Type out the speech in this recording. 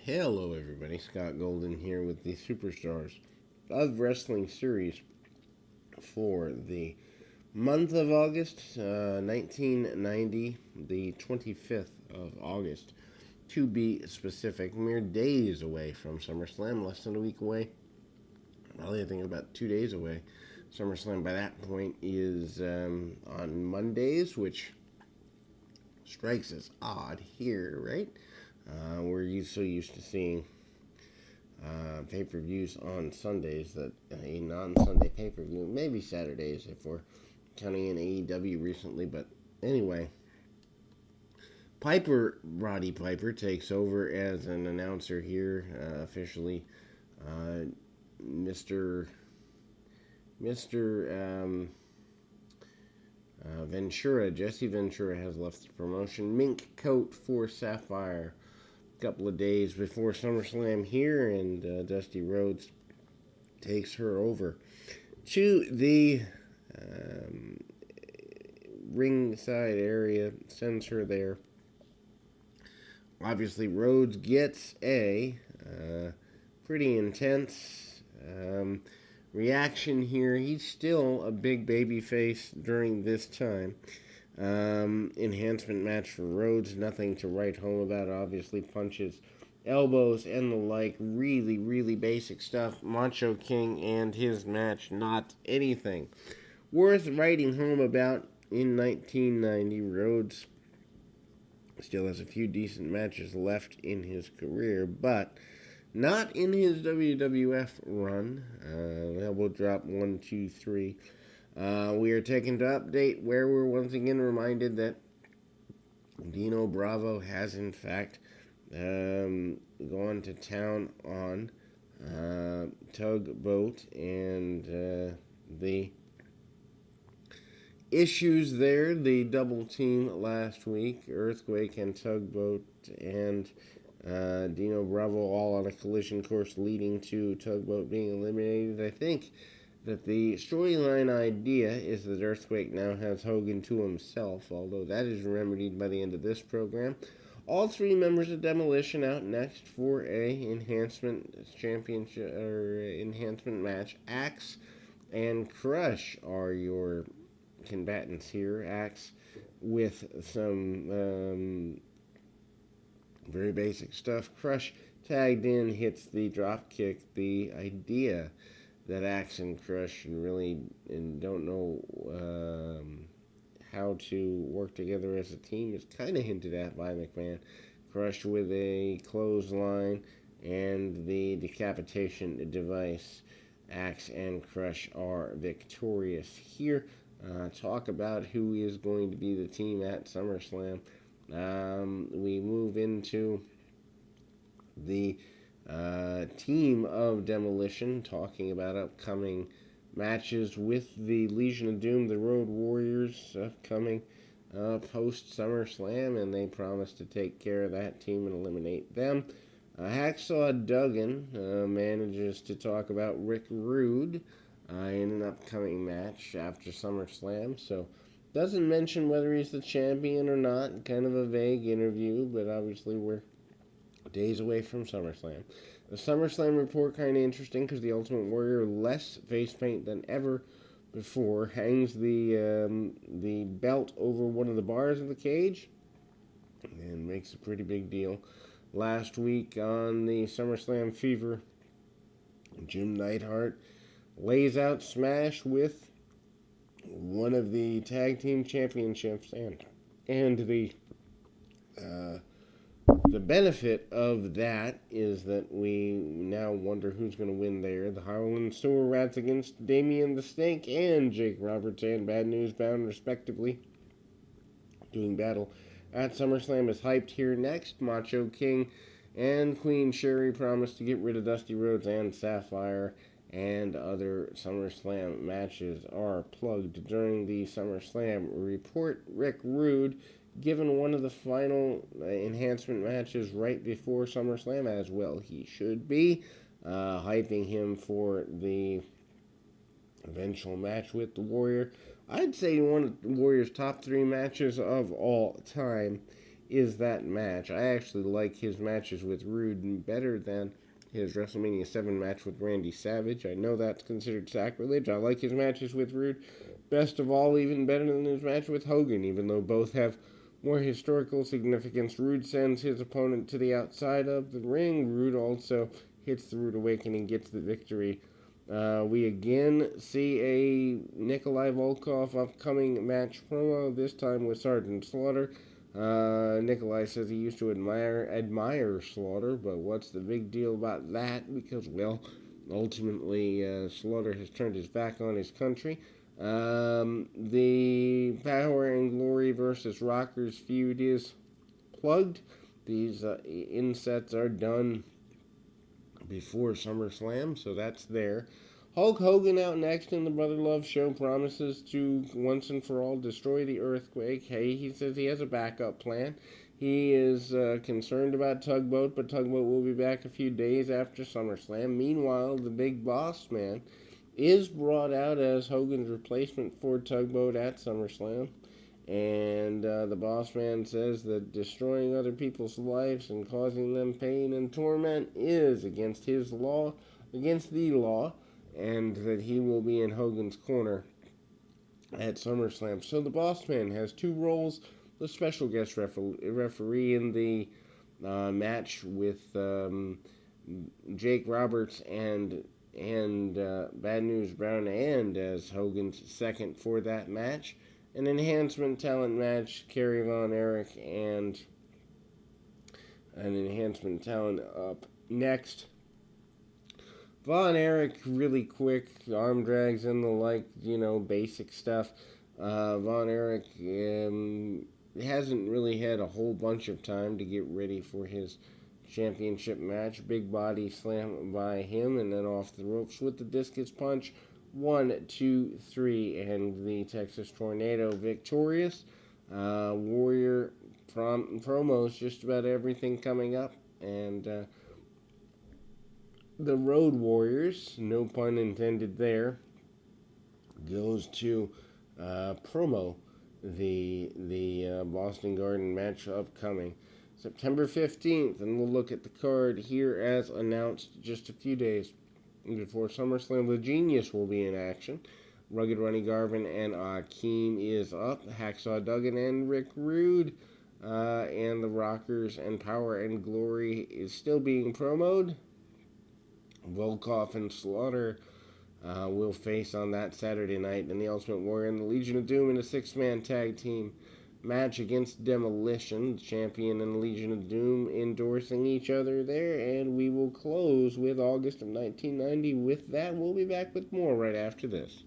Hello, everybody. Scott Golden here with the Superstars of Wrestling series for the month of August, 1990, the 25th of August, to be specific. Mere days away from SummerSlam, less than a week away. Probably, I think about 2 days away. SummerSlam by that point is on Mondays, which strikes as odd here, right? We're so used to seeing pay-per-views on Sundays that a non-Sunday pay-per-view, maybe Saturdays if we're counting in AEW recently, but anyway. Roddy Piper, takes over as an announcer here, officially. Mr. Ventura, Jesse Ventura, has left the promotion. Mink coat for Sapphire. Couple of days before SummerSlam here, and Dusty Rhodes takes her over to the ringside area, sends her there. Obviously, Rhodes gets a pretty intense reaction here. He's still a big baby face during this time. Enhancement match for Rhodes, nothing to write home about. Obviously, punches, elbows, and the like. Really, really basic stuff. Macho King and his match, not anything worth writing home about in 1990. Rhodes still has a few decent matches left in his career, but not in his WWF run. We'll drop 1, 2, 3. We are taken to update where we're once again reminded that Dino Bravo has in fact gone to town on Tugboat and the issues there. The double team last week, Earthquake and Tugboat and Dino Bravo all on a collision course leading to Tugboat being eliminated. I think that the storyline idea is that Earthquake now has Hogan to himself, although that is remedied by the end of this program. All three members of Demolition out next for a enhancement championship or enhancement match. Axe and Crush are your combatants here. Axe with some very basic stuff. Crush tagged in, hits the drop kick. The idea that Axe and Crush really don't know how to work together as a team is kind of hinted at by McMahon. Crush with a clothesline and the decapitation device. Axe and Crush are victorious here. Talk about who is going to be the team at SummerSlam. We move into the team of Demolition, talking about upcoming matches with the Legion of Doom, the Road Warriors, coming post SummerSlam, and they promise to take care of that team and eliminate them. Hacksaw Duggan manages to talk about Rick Rude in an upcoming match after SummerSlam, so doesn't mention whether he's the champion or not. Kind of a vague interview, but obviously we're days away from SummerSlam. The SummerSlam report kind of interesting because the Ultimate Warrior, less face paint than ever before, hangs the belt over one of the bars of the cage and makes a pretty big deal. Last week on the SummerSlam Fever, Jim Neidhart lays out Smash with one of the tag team championships, and the benefit of that is that we now wonder who's going to win there. The Harlan Sewer Rats against Damien the Snake and Jake Roberts and Bad News Bound, respectively, doing battle at SummerSlam is hyped here next. Macho King and Queen Sherry promise to get rid of Dusty Rhodes and Sapphire, and other SummerSlam matches are plugged during the SummerSlam report. Rick Rude given one of the final enhancement matches right before SummerSlam, as well he should be, hyping him for the eventual match with the Warrior. I'd say one of the Warrior's top 3 matches of all time is that match. I actually like his matches with Rude better than his WrestleMania 7 match with Randy Savage. I know that's considered sacrilege. I like his matches with Rude best of all, even better than his match with Hogan, even though both have more historical significance. Rude sends his opponent to the outside of the ring. Rude also hits the Rude Awakening, gets the victory. We again see a Nikolai Volkov upcoming match promo, this time with Sergeant Slaughter. Nikolai says he used to admire Slaughter, but what's the big deal about that? Because, well, ultimately, Slaughter has turned his back on his country. The Power and Glory versus Rockers feud is plugged. These insets are done before SummerSlam, so that's there. Hulk Hogan out next in the Brother Love show promises to once and for all destroy the earthquake. Hey, he says he has a backup plan. He is concerned about Tugboat, but Tugboat will be back a few days after SummerSlam. Meanwhile, the Big Boss Man is brought out as Hogan's replacement for Tugboat at SummerSlam. And the boss man says that destroying other people's lives and causing them pain and torment is against the law, and that he will be in Hogan's corner at SummerSlam. So the boss man has two roles: the special guest referee in the match with Jake Roberts and Bad News Brown, and as Hogan's second for that match. An enhancement talent match, Kerry Von Erich and an enhancement talent up next. Von Erich, really quick, arm drags and the like, basic stuff. Von Erich hasn't really had a whole bunch of time to get ready for his championship match. Big body slam by him and then off the ropes with the discus punch. 1, 2, 3, and the Texas Tornado victorious. Warrior promos, just about everything coming up. And the Road Warriors, no pun intended there, goes to promo the Boston Garden match upcoming September 15th. And we'll look at the card here as announced just a few days before SummerSlam. The Genius will be in action. Rugged Ronnie Garvin and Akeem is up. Hacksaw Duggan and Rick Rude. And the Rockers and Power and Glory is still being promoted. Volkov and Slaughter will face on that Saturday night. And the Ultimate Warrior and the Legion of Doom in a 6-man tag team match against Demolition. The Champion and Legion of Doom endorsing each other there. And we will close with August of 1990. With that, we'll be back with more right after this.